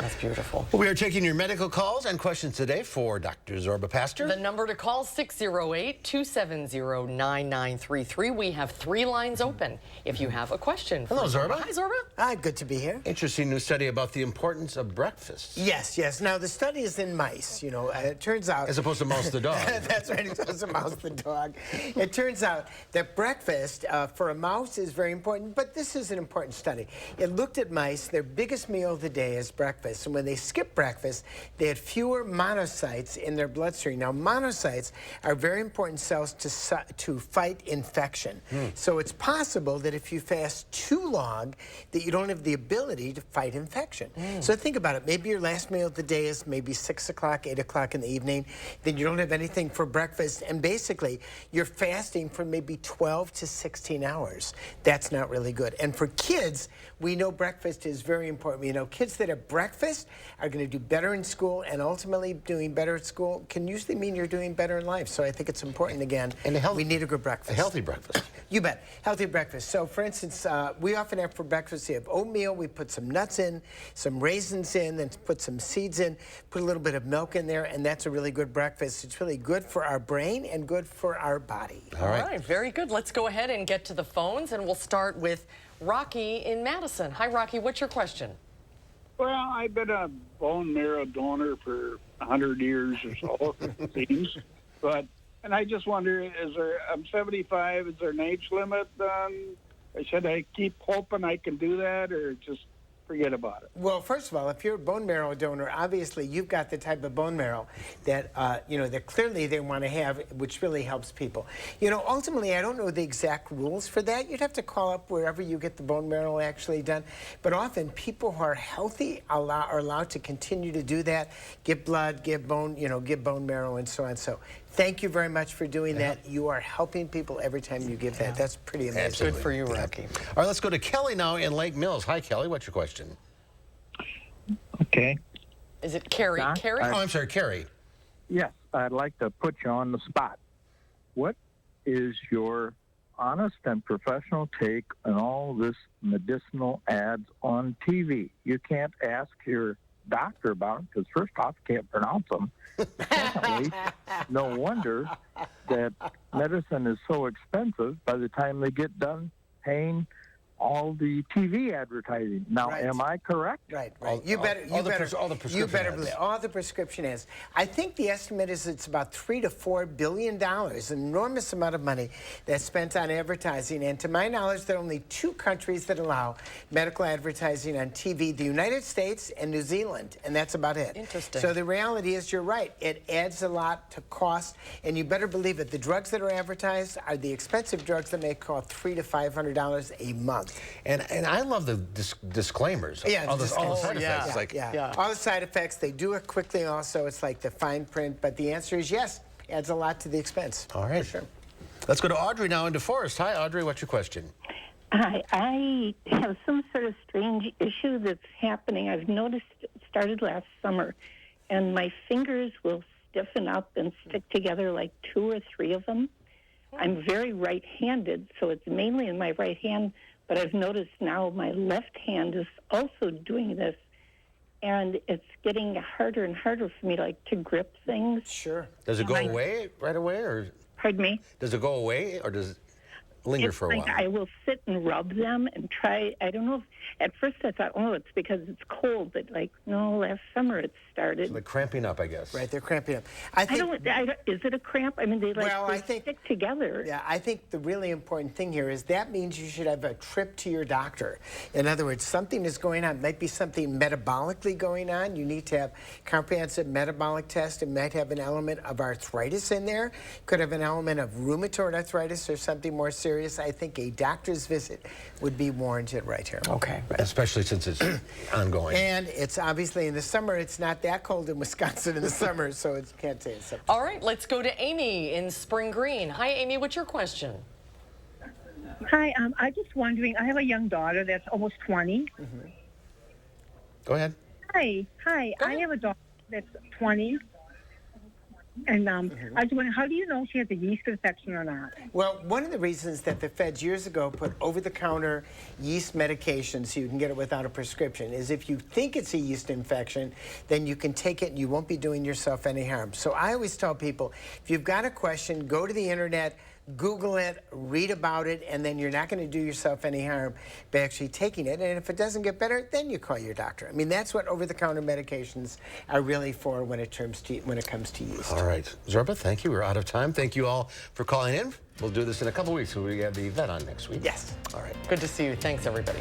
That's beautiful. Well, we are taking your medical calls and questions today for Dr. Zorba Paster. The number to call, 608-270-9933. We have 3 lines open if you have a question. Hello, Zorba. Hi, Zorba. Hi, good to be here. Interesting new study about the importance of breakfast. Yes, yes. Now, the study is in mice, it turns out... As opposed to mouse the dog. That's right, as opposed to mouse the dog. It turns out that breakfast for a mouse is very important, but this is an important study. It looked at mice, their biggest meal of the day is breakfast, and when they skipped breakfast, they had fewer monocytes in their bloodstream. Now, monocytes are very important cells to fight infection. So it's possible that if you fast too long, that you don't have the ability to fight infection. So think about it. Maybe your last meal of the day is maybe 6 o'clock, 8 o'clock in the evening. Then you don't have anything for breakfast, and basically you're fasting for maybe 12 to 16 hours. That's not really good. And for kids, we know breakfast is very important. You know, kids that have breakfast are going to do better in school, and ultimately doing better at school can usually mean you're doing better in life. So I think it's important, again, And we need a good breakfast. A healthy breakfast. You bet. Healthy breakfast. So, for instance, we often have for breakfast, we have oatmeal, we put some nuts in, some raisins in, then put some seeds in, put a little bit of milk in there, and that's a really good breakfast. It's really good for our brain and good for our body. All right. All right, very good. Let's go ahead and get to the phones, and we'll start with Rocky in Madison. Hi, Rocky. What's your question? Well, I've been a bone marrow donor for 100 years or so, it seems. And I just wonder, I'm 75, is there an age limit? Should I keep hoping I can do that, or just forget about it? Well, first of all, if you're a bone marrow donor, obviously you've got the type of bone marrow that, that clearly they want to have, which really helps people. Ultimately, I don't know the exact rules for that. You'd have to call up wherever you get the bone marrow actually done. But often, people who are healthy are allowed to continue to do that, give blood, give bone, give bone marrow, and so on. So thank you very much for doing that. You are helping people every time you give that. That's pretty amazing. Absolutely. Good for you, Rocky. All right, let's go to Kelly now in Lake Mills. Hi, Kelly. What's your question? Okay. Is it Carrie? Don? Carrie? Oh, I'm sorry, Carrie. Yes, I'd like to put you on the spot. What is your honest and professional take on all this medicinal ads on TV? You can't ask your doctor about them because, first off, you can't pronounce them. Secondly, no wonder that medicine is so expensive by the time they get done paying all the TV advertising. Now, am I correct? Right. All the prescription ads. All the prescription ads. I think the estimate is it's about $3 to $4 billion, an enormous amount of money that's spent on advertising. And to my knowledge, there are only 2 countries that allow medical advertising on TV, the United States and New Zealand, and that's about it. Interesting. So the reality is, you're right. It adds a lot to cost, and you better believe it. The drugs that are advertised are the expensive drugs that may cost $300 to $500 a month. And I love the disclaimers. Yeah, all the side effects. All the side effects. They do it quickly also. It's like the fine print. But the answer is yes. Adds a lot to the expense. All right. For sure. Let's go to Audrey now in DeForest. Hi, Audrey. What's your question? Hi, I have some sort of strange issue that's happening. I've noticed it started last summer, and my fingers will stiffen up and stick together like 2 or 3 of them. I'm very right-handed, so it's mainly in my right hand, but I've noticed now my left hand is also doing this, and it's getting harder and harder for me to grip things. Sure. Does it go away right away, or Pardon me? does it go away, or does it linger for a while? I will sit and rub them and try. I don't know if, at first I thought, oh, it's because it's cold, but no, last summer it started. So they're cramping up, I guess. Right, they're cramping up. Is it a cramp? I mean, they stick together. Yeah, I think the really important thing here is that means you should have a trip to your doctor. In other words, something is going on. It might be something metabolically going on. You need to have comprehensive metabolic test. It might have an element of arthritis in there. Could have an element of rheumatoid arthritis or something more serious. I think a doctor's visit would be warranted right here. Okay. Especially since it's ongoing. And it's obviously in the summer, it's not that cold in Wisconsin in the summer, so you can't say it's All right, let's go to Amy in Spring Green. Hi, Amy. What's your question? Hi, I'm just wondering, I have a young daughter that's almost 20. Go ahead. Hi. I have a daughter that's 20. And I was wondering, how do you know she has a yeast infection or not? Well, one of the reasons that the feds years ago put over-the-counter yeast medication so you can get it without a prescription is if you think it's a yeast infection, then you can take it and you won't be doing yourself any harm. So I always tell people, if you've got a question, go to the internet, Google it, read about it, and then you're not going to do yourself any harm by actually taking it. And if it doesn't get better, then you call your doctor. I mean, that's what over-the-counter medications are really for when it comes to yeast. All right. Zorba, thank you. We're out of time. Thank you all for calling in. We'll do this in a couple weeks when we have the vet on next week. Yes. All right. Good to see you. Thanks, everybody.